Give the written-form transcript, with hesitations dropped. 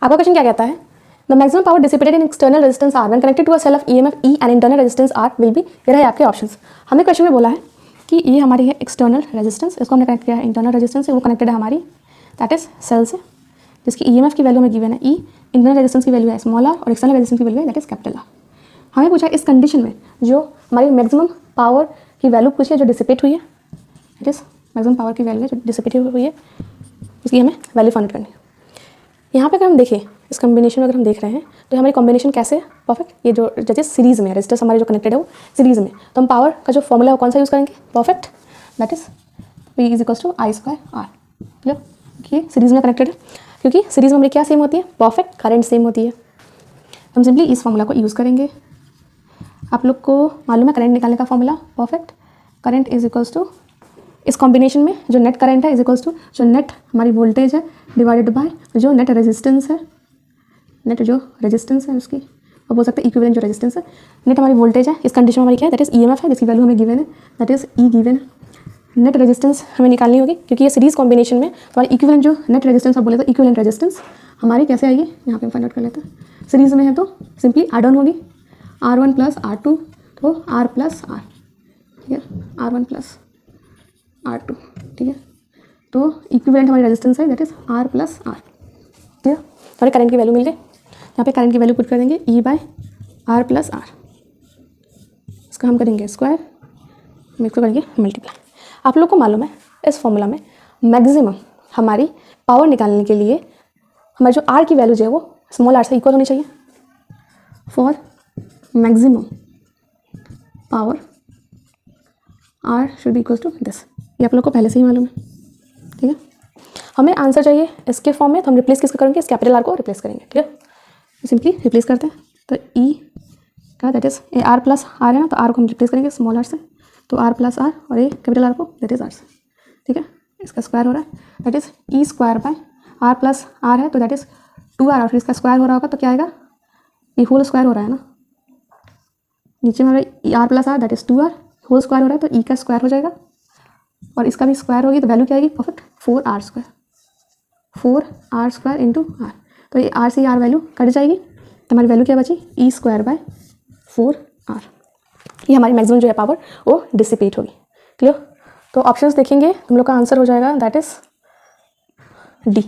आपका क्वेश्चन क्या कहता है, the maximum power dissipated in external resistance R when connected to a cell of EMF E and internal resistance R will be. ये रहे आपके options. हमें क्वेश्चन में बोला है कि ये हमारी है एक्सटर्नल रेजिस्टेंस, इसको हमने कनेक्ट किया है इंटरनल रेजिस्टेंस से, वो कनेक्टेड है हमारी दैट इज सेल से, जिसकी ईएमएफ की वैल्यू हमें गिवन है ई, इंटरनल रेजिस्टेंस की वैल्यू है स्मॉल आर और एक्सटर्नल रेजिस्टेंस की वैल्यू है दैट इज कैपिटल आर। हमें पूछा इस कंडीशन में जो हमारी मैक्सिमम पावर की वैल्यू पूछी है जो डिसिपेट हुई है, दैट इज मैक्सिमम पावर की वैल्यू है जो डिसिपेट हुई है, इसकी हमें वैल्यू फाइंड करनी है। यहाँ पे अगर हम देखें इस कॉम्बिनेशन में अगर हम देख रहे हैं तो हमारी कॉम्बिनेशन कैसे है परफेक्ट, ये जो जैसे सीरीज़ में है रेजिस्टर्स हमारे जो कनेक्टेड है वो सीरीज़ में, तो हम पावर का जो फॉर्मूला है वो कौन सा यूज़ करेंगे, perfect, that is P is equals to I square R. Clear, ये सीरीज़ में कनेक्टेड है क्योंकि सीरीज़ में हमारी क्या सेम होती है, परफेक्ट करंट सेम होती है। हम सिंपली इस फॉर्मूला को यूज़ करेंगे। आप लोग को मालूम है करंट निकालने का formula, perfect current is equals to इस कॉम्बिनेशन में जो नेट करंट है इज इक्वल्स टू जो नेट हमारी वोल्टेज है डिवाइडेड बाय जो नेट रेजिस्टेंस है, नेट जो रेजिस्टेंस है उसकी, और बोल सकते हैं इक्विवेलेंट जो रेजिस्टेंस है, नेट हमारी वोल्टेज है, इस कंडीशन में हमारी क्या है दैट इज ईएमएफ है जिसकी वैल्यू हमें गिवन है दैट इज ई गिवन है। नेट रेजिस्टेंस हमें निकालनी होगी क्योंकि ये सीरीज कॉम्बिनेशन में हमारी इक्विवेलेंट जो नेट रेजिस्टेंस आप बोले तो इक्विवेलेंट रेजिस्टेंस हमारी कैसे आएगी, यहाँ पे हम फाइंड आउट कर लेते हैं। सीरीज़ में है तो सिंपली एड ऑन होगी R1 प्लस R2 तो R प्लस R, ठीक है, R1 प्लस R2, ठीक है, तो इक्विवेलेंट हमारी रेजिस्टेंस है that is R plus R। ठीक है, हमारे करंट की वैल्यू मिल गई, यहाँ पे करंट की वैल्यू पुट कर देंगे E by R plus R, इसका हम करेंगे स्क्वायर, हम इसको करेंगे मल्टीप्लाई। आप लोग को मालूम है इस फॉर्मूला में मैक्सिमम हमारी पावर निकालने के लिए हमारी जो R की वैल्यू जो है वो स्मॉल r से इक्वल होनी चाहिए। For maximum power R should be equal to this, ये आप लोग को पहले से ही मालूम है। ठीक है, हमें आंसर चाहिए इसके फॉर्म में, तो हम रिप्लेस किसको करेंगे, इस कैपिटल R को रिप्लेस करेंगे। ठीक है, सिंपली रिप्लेस करते हैं तो E का that is a R plus R है ना, तो R को हम रिप्लेस करेंगे स्मॉल r से, तो R प्लस R और ए कैपिटल R को दैट इज R से। ठीक है, इसका स्क्वायर हो रहा है that is E square by R plus R है तो दैट इज 2R, और फिर इसका स्क्वायर हो रहा होगा तो क्या आएगा, ये होल स्क्वायर हो रहा है ना, नीचे में R plus R that is 2R, whole square हो रहा है तो E का स्क्वायर हो जाएगा और इसका भी स्क्वायर होगी तो वैल्यू क्या आएगी perfect 4R square, 4R square into R, तो ये R से R वैल्यू कट जाएगी तो हमारी वैल्यू क्या बची E स्क्वायर बाय 4R। ये हमारी मैक्सिमम जो है पावर वो डिसिपेट होगी। क्लियर, तो ऑप्शंस देखेंगे तुम लोग का आंसर हो जाएगा दैट इज D।